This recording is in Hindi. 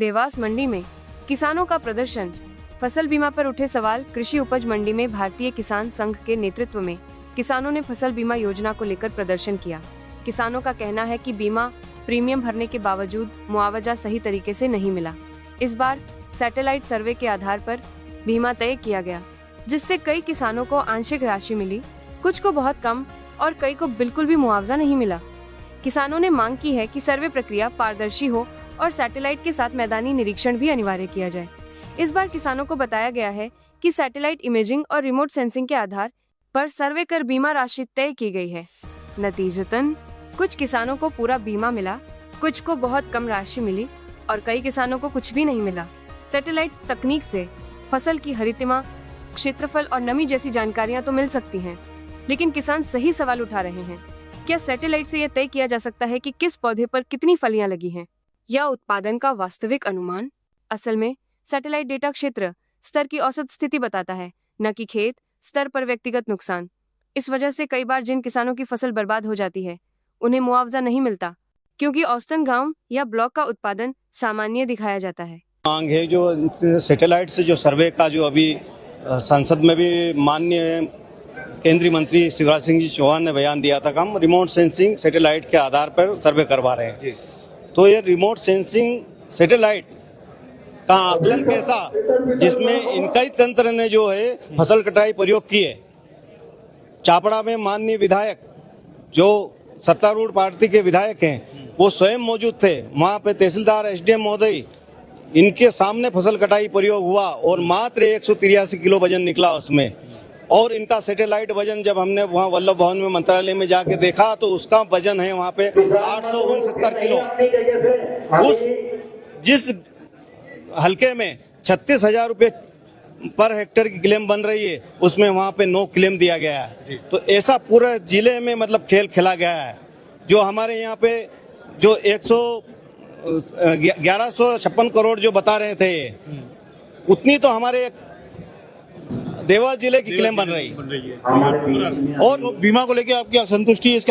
देवास मंडी में किसानों का प्रदर्शन। फसल बीमा पर उठे सवाल। कृषि उपज मंडी में भारतीय किसान संघ के नेतृत्व में किसानों ने फसल बीमा योजना को लेकर प्रदर्शन किया। किसानों का कहना है कि बीमा प्रीमियम भरने के बावजूद मुआवजा सही तरीके से नहीं मिला। इस बार सैटेलाइट सर्वे के आधार पर बीमा तय किया गया, जिससे कई किसानों को आंशिक राशि मिली, कुछ को बहुत कम और कई को बिल्कुल भी मुआवजा नहीं मिला। किसानों ने मांग की है कि सर्वे प्रक्रिया पारदर्शी हो और सैटेलाइट के साथ मैदानी निरीक्षण भी अनिवार्य किया जाए। इस बार किसानों को बताया गया है कि सैटेलाइट इमेजिंग और रिमोट सेंसिंग के आधार पर सर्वे कर बीमा राशि तय की गई है। नतीजतन कुछ किसानों को पूरा बीमा मिला, कुछ को बहुत कम राशि मिली और कई किसानों को कुछ भी नहीं मिला। सैटेलाइट तकनीक से फसल की हरितिमा, क्षेत्रफल और नमी जैसी जानकारियां तो मिल सकती हैं, लेकिन किसान सही सवाल उठा रहे हैं। क्या सैटेलाइट से यह तय किया जा सकता है कि किस पौधे पर कितनी फलियां लगी हैं, या उत्पादन का वास्तविक अनुमान? असल में सैटेलाइट डेटा क्षेत्र स्तर की औसत स्थिति बताता है, न कि खेत स्तर पर व्यक्तिगत नुकसान। इस वजह से कई बार जिन किसानों की फसल बर्बाद हो जाती है, उन्हें मुआवजा नहीं मिलता, क्योंकि औसतन गांव या ब्लॉक का उत्पादन सामान्य दिखाया जाता है। मांग है जो सैटेलाइट से जो सर्वे का जो अभी संसद में भी माननीय केंद्रीय मंत्री शिवराज सिंह जी चौहान ने बयान दिया था कि हम रिमोट सेंसिंग सैटेलाइट के आधार पर सर्वे करवा रहे हैं। तो ये रिमोट सेंसिंग सैटेलाइट का आकलन कैसा, जिसमें इनका ही तंत्र ने जो है फसल कटाई प्रयोग की है। चापड़ा में माननीय विधायक जो सत्तारूढ़ पार्टी के विधायक हैं, वो स्वयं मौजूद थे। वहाँ पे तहसीलदार एसडीएम महोदय, इनके सामने फसल कटाई प्रयोग हुआ और मात्र 183 किलो वजन निकला उसमें। और इनका सैटेलाइट वजन जब हमने वहाँ वल्लभ भवन में मंत्रालय में जाके देखा तो उसका वजन है वहाँ पे 869 किलो। उस जिस हल्के में 36,000 रुपये पर हेक्टेयर की क्लेम बन रही है, उसमें वहाँ पे 9 क्लेम दिया गया है। तो ऐसा पूरे जिले में मतलब खेल खेला गया है। जो हमारे यहाँ पे जो 1156 करोड़ जो बता रहे थे, उतनी तो हमारे देवास जिले की क्लेम बन रही है। और बीमा को लेके आपकी असंतुष्टि है इसके